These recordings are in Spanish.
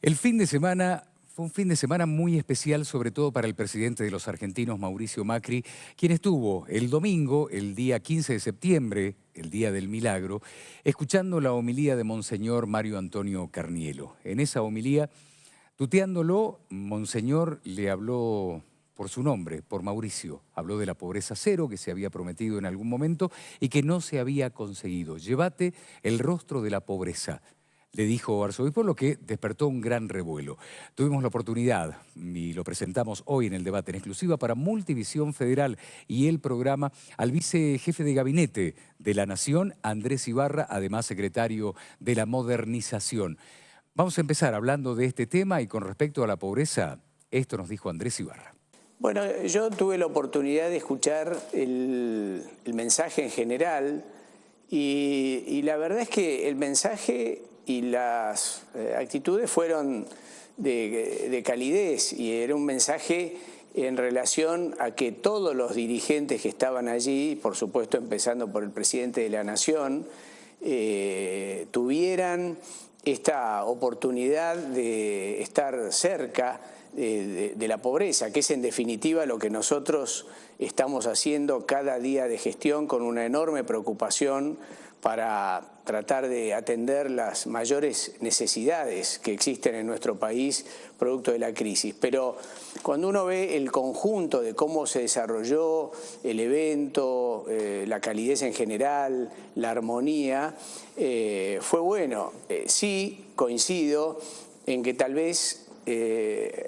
El fin de semana fue un fin de semana muy especial, sobre todo para el presidente de los argentinos, Mauricio Macri, quien estuvo el domingo, el día 15 de septiembre, el Día del Milagro, escuchando la homilía de Monseñor Mario Antonio Carnielo. En esa homilía, tuteándolo, Monseñor le habló por su nombre, por Mauricio. Habló de la pobreza cero que se había prometido en algún momento y que no se había conseguido. Llévate el rostro de la pobreza, le dijo Arzobispo, lo que despertó un gran revuelo. Tuvimos la oportunidad, y lo presentamos hoy en el debate en exclusiva para Multivisión Federal y el programa, al vicejefe de gabinete de la Nación, Andrés Ibarra, además secretario de la Modernización. Vamos a empezar hablando de este tema y con respecto a la pobreza, esto nos dijo Andrés Ibarra. Bueno, yo tuve la oportunidad de escuchar el mensaje en general y la verdad es que el mensaje y las actitudes fueron de calidez y era un mensaje en relación a que todos los dirigentes que estaban allí, por supuesto empezando por el presidente de la Nación, tuvieran esta oportunidad de estar cerca de la pobreza, que es en definitiva lo que nosotros estamos haciendo cada día de gestión con una enorme preocupación para tratar de atender las mayores necesidades que existen en nuestro país producto de la crisis. Pero cuando uno ve el conjunto de cómo se desarrolló el evento, la calidez en general, la armonía, fue bueno. Sí, coincido en que tal vez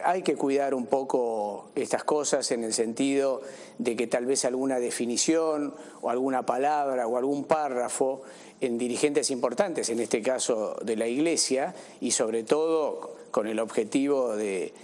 hay que cuidar un poco estas cosas en el sentido de que tal vez alguna definición o alguna palabra o algún párrafo en dirigentes importantes, en este caso de la Iglesia, y sobre todo con el objetivo de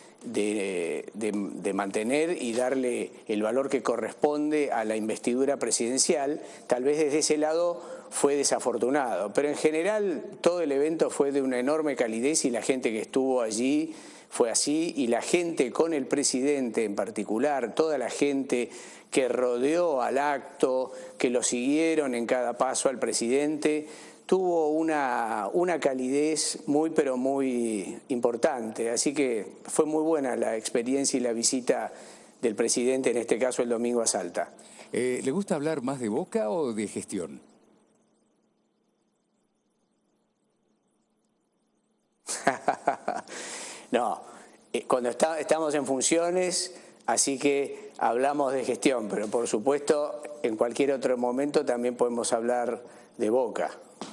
mantener y darle el valor que corresponde a la investidura presidencial, tal vez desde ese lado fue desafortunado. Pero en general todo el evento fue de una enorme calidez y la gente que estuvo allí fue así, y la gente con el presidente en particular, toda la gente que rodeó al acto, que lo siguieron en cada paso al presidente, tuvo una calidez muy pero muy importante. Así que fue muy buena la experiencia y la visita del presidente, en este caso el domingo a Salta. ¿Le gusta hablar más de Boca o de gestión? No, cuando estamos en funciones, así que hablamos de gestión, pero por supuesto en cualquier otro momento también podemos hablar de Boca.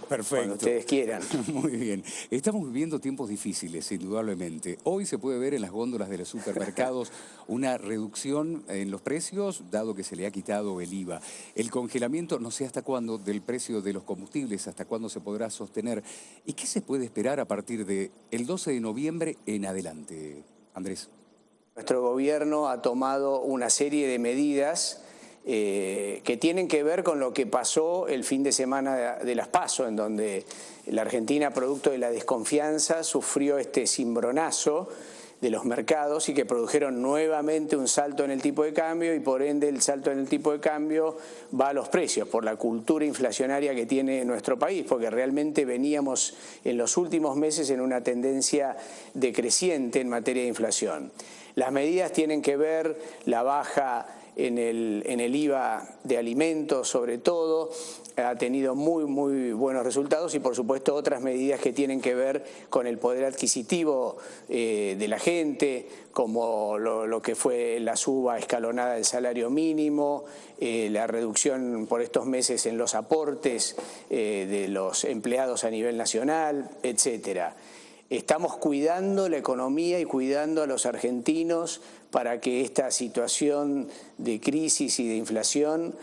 Perfecto. Cuando ustedes quieran. Muy bien. Estamos viviendo tiempos difíciles, indudablemente. Hoy se puede ver en las góndolas de los supermercados una reducción en los precios, dado que se le ha quitado el IVA. El congelamiento, no sé hasta cuándo, del precio de los combustibles, hasta cuándo se podrá sostener. ¿Y qué se puede esperar a partir del 12 de noviembre en adelante, Andrés? Nuestro gobierno ha tomado una serie de medidas que tienen que ver con lo que pasó el fin de semana de las PASO, en donde la Argentina, producto de la desconfianza, sufrió este cimbronazo de los mercados y que produjeron nuevamente un salto en el tipo de cambio, y por ende el salto en el tipo de cambio va a los precios por la cultura inflacionaria que tiene nuestro país, porque realmente veníamos en los últimos meses en una tendencia decreciente en materia de inflación. Las medidas tienen que ver la baja en el IVA de alimentos, sobre todo, ha tenido muy buenos resultados, y por supuesto otras medidas que tienen que ver con el poder adquisitivo de la gente, como lo que fue la suba escalonada del salario mínimo, la reducción por estos meses en los aportes de los empleados a nivel nacional, etcétera. Estamos cuidando la economía y cuidando a los argentinos para que esta situación de crisis y de inflación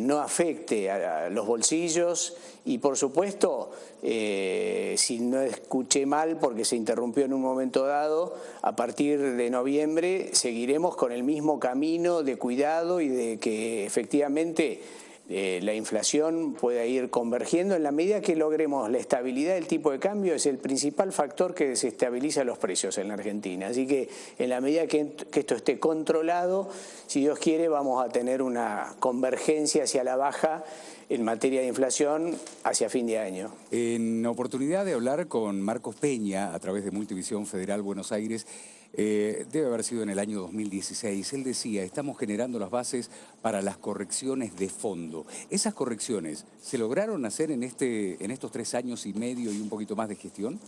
no afecte a los bolsillos, y por supuesto, si no escuché mal porque se interrumpió en un momento dado, a partir de noviembre seguiremos con el mismo camino de cuidado y de que efectivamente la inflación pueda ir convergiendo en la medida que logremos la estabilidad del tipo de cambio. Es el principal factor que desestabiliza los precios en la Argentina. Así que en la medida que esto esté controlado, si Dios quiere, vamos a tener una convergencia hacia la baja en materia de inflación hacia fin de año. En oportunidad de hablar con Marcos Peña a través de Multivisión Federal Buenos Aires, debe haber sido en el año 2016, él decía, estamos generando las bases para las correcciones de fondo. ¿Esas correcciones se lograron hacer en estos 3 años y medio y un poquito más de gestión?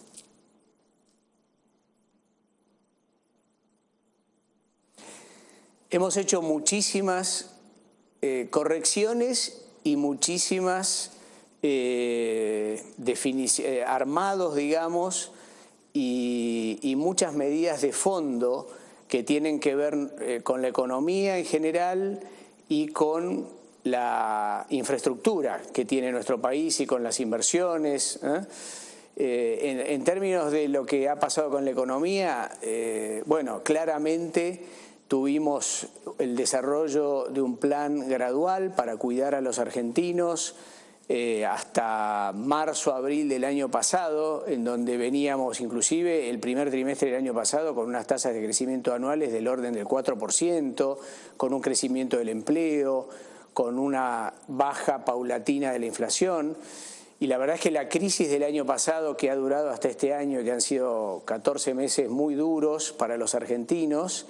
Hemos hecho muchísimas correcciones y muchísimas armados, digamos, y muchas medidas de fondo que tienen que ver con la economía en general y con la infraestructura que tiene nuestro país y con las inversiones. En términos de lo que ha pasado con la economía, bueno, claramente tuvimos el desarrollo de un plan gradual para cuidar a los argentinos hasta marzo, abril del año pasado, en donde veníamos inclusive el primer trimestre del año pasado con unas tasas de crecimiento anuales del orden del 4%, con un crecimiento del empleo, con una baja paulatina de la inflación. Y la verdad es que la crisis del año pasado, que ha durado hasta este año, que han sido 14 meses muy duros para los argentinos,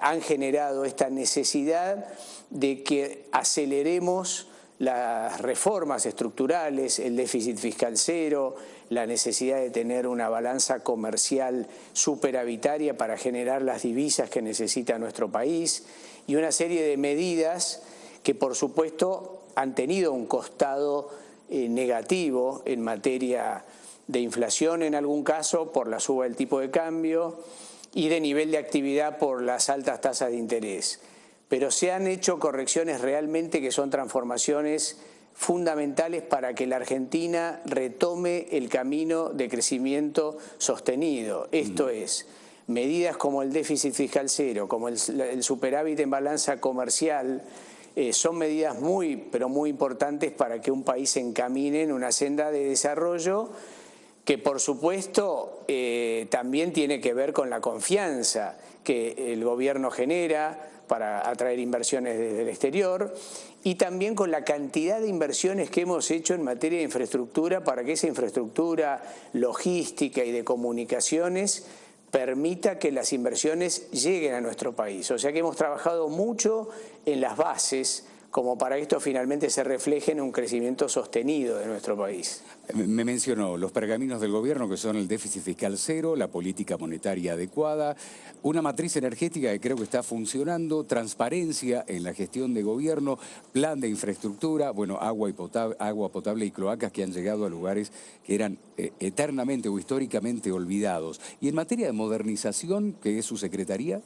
han generado esta necesidad de que aceleremos las reformas estructurales, el déficit fiscal cero, la necesidad de tener una balanza comercial superavitaria para generar las divisas que necesita nuestro país y una serie de medidas que por supuesto han tenido un costado negativo en materia de inflación en algún caso por la suba del tipo de cambio y de nivel de actividad por las altas tasas de interés. Pero se han hecho correcciones realmente que son transformaciones fundamentales para que la Argentina retome el camino de crecimiento sostenido. Esto es, medidas como el déficit fiscal cero, como el superávit en balanza comercial, son medidas pero muy importantes para que un país se encamine en una senda de desarrollo que por supuesto también tiene que ver con la confianza que el gobierno genera para atraer inversiones desde el exterior y también con la cantidad de inversiones que hemos hecho en materia de infraestructura para que esa infraestructura logística y de comunicaciones permita que las inversiones lleguen a nuestro país. O sea que hemos trabajado mucho en las bases como para que esto finalmente se refleje en un crecimiento sostenido de nuestro país. Me mencionó los pergaminos del gobierno, que son el déficit fiscal cero, la política monetaria adecuada, una matriz energética que creo que está funcionando, transparencia en la gestión de gobierno, plan de infraestructura, bueno, agua potable y cloacas que han llegado a lugares que eran eternamente o históricamente olvidados. Y en materia de modernización, que es su secretaría,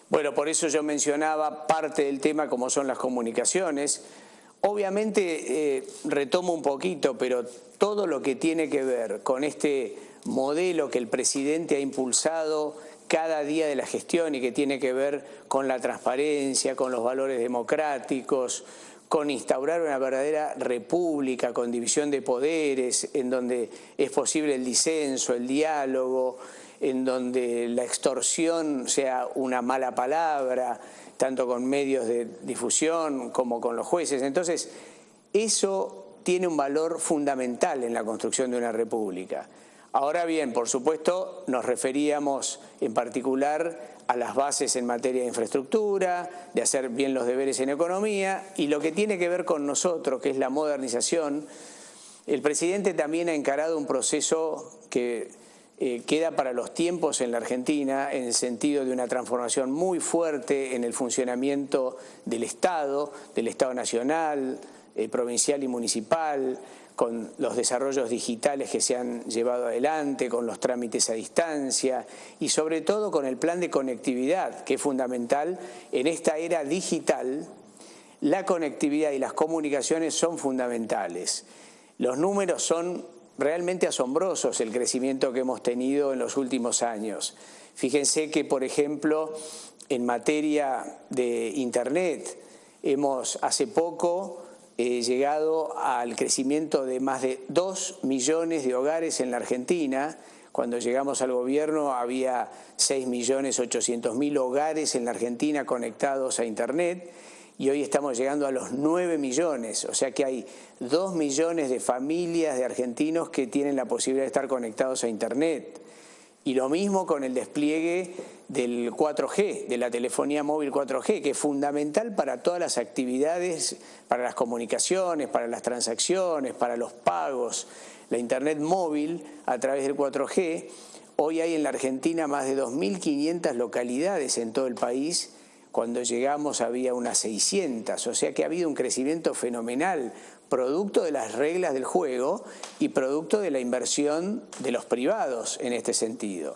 bueno, por eso yo mencionaba parte del tema como son las comunicaciones. Obviamente retomo un poquito, pero todo lo que tiene que ver con este modelo que el presidente ha impulsado cada día de la gestión y que tiene que ver con la transparencia, con los valores democráticos, con instaurar una verdadera república con división de poderes, en donde es posible el disenso, el diálogo, en donde la extorsión sea una mala palabra, tanto con medios de difusión como con los jueces. Entonces, eso tiene un valor fundamental en la construcción de una república. Ahora bien, por supuesto, nos referíamos en particular a las bases en materia de infraestructura, de hacer bien los deberes en economía, y lo que tiene que ver con nosotros, que es la modernización. El presidente también ha encarado un proceso que queda para los tiempos en la Argentina en el sentido de una transformación muy fuerte en el funcionamiento del Estado nacional, provincial y municipal, con los desarrollos digitales que se han llevado adelante, con los trámites a distancia y sobre todo con el plan de conectividad, que es fundamental en esta era digital. La conectividad y las comunicaciones son fundamentales. Los números son realmente asombrosos, el crecimiento que hemos tenido en los últimos años. Fíjense que, por ejemplo, en materia de Internet, hemos hace poco llegado al crecimiento de más de 2 millones de hogares en la Argentina. Cuando llegamos al gobierno había 6.800.000 hogares en la Argentina conectados a Internet y hoy estamos llegando a los 9 millones, o sea que hay 2 millones de familias de argentinos que tienen la posibilidad de estar conectados a Internet. Y lo mismo con el despliegue del 4G, de la telefonía móvil 4G, que es fundamental para todas las actividades, para las comunicaciones, para las transacciones, para los pagos. La Internet móvil a través del 4G, hoy hay en la Argentina más de 2.500 localidades en todo el país. Cuando llegamos había unas 600, o sea que ha habido un crecimiento fenomenal, producto de las reglas del juego y producto de la inversión de los privados en este sentido.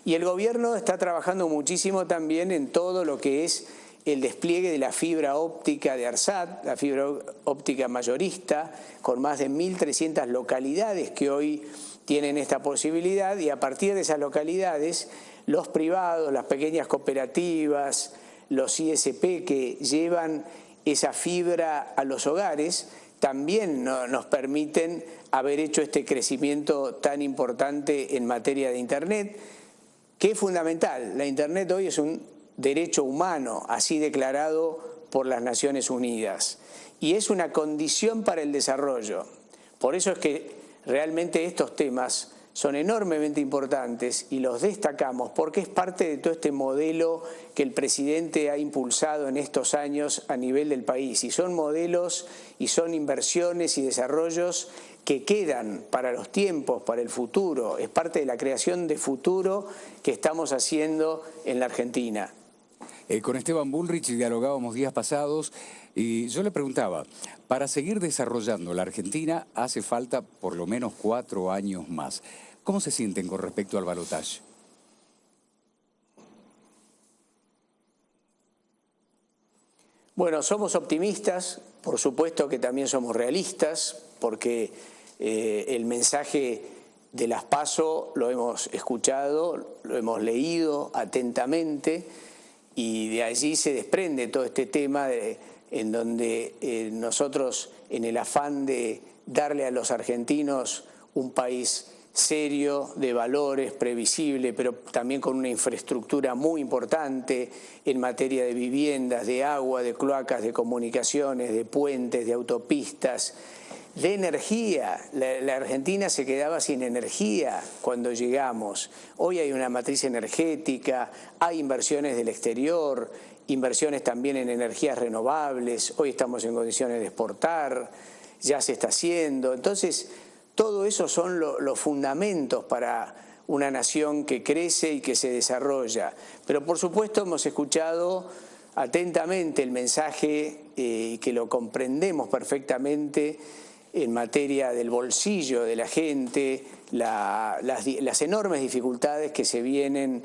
Y el gobierno está trabajando muchísimo también en todo lo que es el despliegue de la fibra óptica de ARSAT, la fibra óptica mayorista, con más de 1.300 localidades que hoy tienen esta posibilidad, y a partir de esas localidades, los privados, las pequeñas cooperativas, los ISP que llevan esa fibra a los hogares, también nos permiten haber hecho este crecimiento tan importante en materia de Internet, que es fundamental. La Internet hoy es un derecho humano, así declarado por las Naciones Unidas, y es una condición para el desarrollo. Por eso es que realmente estos temas son enormemente importantes y los destacamos porque es parte de todo este modelo que el presidente ha impulsado en estos años a nivel del país. Y son modelos y son inversiones y desarrollos que quedan para los tiempos, para el futuro. Es parte de la creación de futuro que estamos haciendo en la Argentina. Con Esteban Bullrich dialogábamos días pasados y yo le preguntaba, para seguir desarrollando la Argentina hace falta por lo menos 4 años más. ¿Cómo se sienten con respecto al balotaje? Bueno, somos optimistas, por supuesto que también somos realistas, porque el mensaje de las PASO lo hemos escuchado, lo hemos leído atentamente, y de allí se desprende todo este tema en donde nosotros, en el afán de darle a los argentinos un país serio, de valores, previsible, pero también con una infraestructura muy importante en materia de viviendas, de agua, de cloacas, de comunicaciones, de puentes, de autopistas, de energía. La Argentina se quedaba sin energía cuando llegamos. Hoy hay una matriz energética, hay inversiones del exterior, inversiones también en energías renovables. Hoy estamos en condiciones de exportar, ya se está haciendo. Entonces, todo eso son los fundamentos para una nación que crece y que se desarrolla. Pero por supuesto hemos escuchado atentamente el mensaje que lo comprendemos perfectamente en materia del bolsillo de la gente, las enormes dificultades que se vienen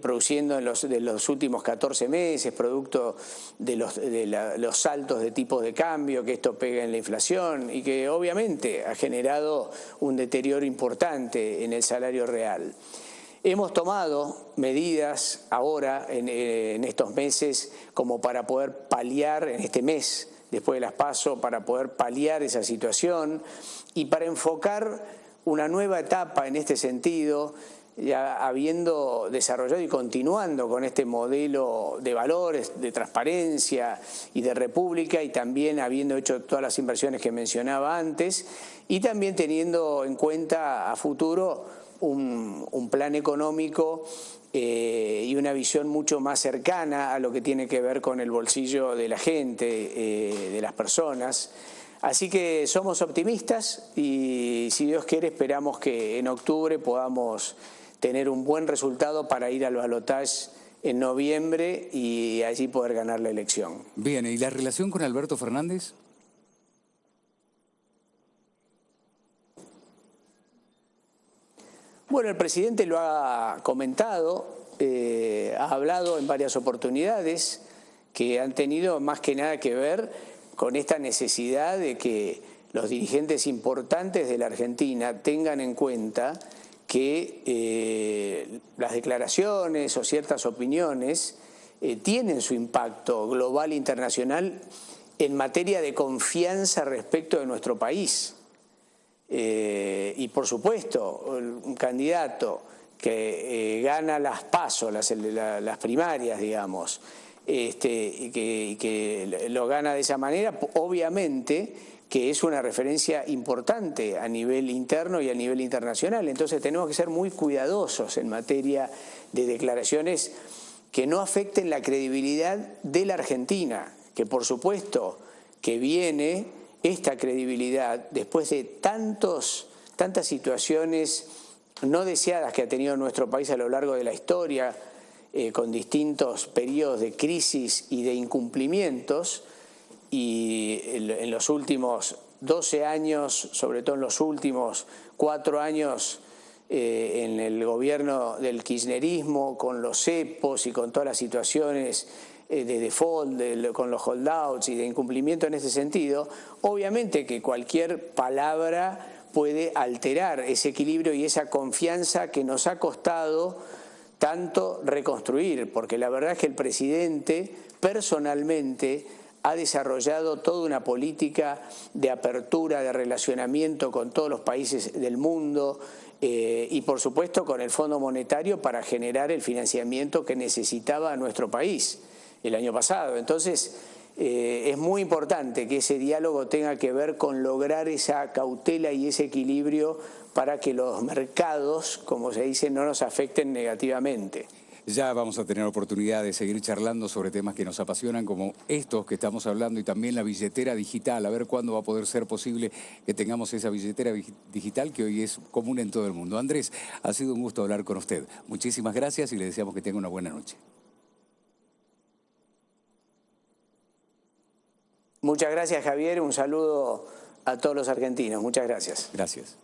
produciendo en los últimos 14 meses, producto de los saltos de tipos de cambio, que esto pega en la inflación y que obviamente ha generado un deterioro importante en el salario real. Hemos tomado medidas ahora, en estos meses, como para poder paliar, en este mes, después de las PASO, para poder paliar esa situación y para enfocar una nueva etapa en este sentido, ya habiendo desarrollado y continuando con este modelo de valores, de transparencia y de república, y también habiendo hecho todas las inversiones que mencionaba antes, y también teniendo en cuenta a futuro un plan económico y una visión mucho más cercana a lo que tiene que ver con el bolsillo de la gente, de las personas. Así que somos optimistas y, si Dios quiere, esperamos que en octubre podamos tener un buen resultado para ir al balotaje en noviembre y allí poder ganar la elección. Bien, ¿y la relación con Alberto Fernández? Bueno, el presidente lo ha comentado, ha hablado en varias oportunidades que han tenido más que nada que ver con esta necesidad de que los dirigentes importantes de la Argentina tengan en cuenta que las declaraciones o ciertas opiniones tienen su impacto global e internacional en materia de confianza respecto de nuestro país. Y por supuesto, un candidato que gana las PASO, las primarias, digamos, y que lo gana de esa manera, obviamente que es una referencia importante a nivel interno y a nivel internacional. Entonces tenemos que ser muy cuidadosos en materia de declaraciones que no afecten la credibilidad de la Argentina, que por supuesto que viene esta credibilidad después de tantas situaciones no deseadas que ha tenido nuestro país a lo largo de la historia, con distintos periodos de crisis y de incumplimientos, y en los últimos 12 años, sobre todo en los últimos 4 años, en el gobierno del kirchnerismo, con los cepos y con todas las situaciones de default, con los holdouts y de incumplimiento en ese sentido, obviamente que cualquier palabra puede alterar ese equilibrio y esa confianza que nos ha costado tanto reconstruir, porque la verdad es que el presidente personalmente ha desarrollado toda una política de apertura, de relacionamiento con todos los países del mundo y por supuesto con el Fondo Monetario para generar el financiamiento que necesitaba nuestro país el año pasado. Entonces es muy importante que ese diálogo tenga que ver con lograr esa cautela y ese equilibrio para que los mercados, como se dice, no nos afecten negativamente. Ya vamos a tener oportunidad de seguir charlando sobre temas que nos apasionan, como estos que estamos hablando, y también la billetera digital. A ver cuándo va a poder ser posible que tengamos esa billetera digital que hoy es común en todo el mundo. Andrés, ha sido un gusto hablar con usted. Muchísimas gracias y le deseamos que tenga una buena noche. Muchas gracias, Javier. Un saludo a todos los argentinos. Muchas gracias. Gracias.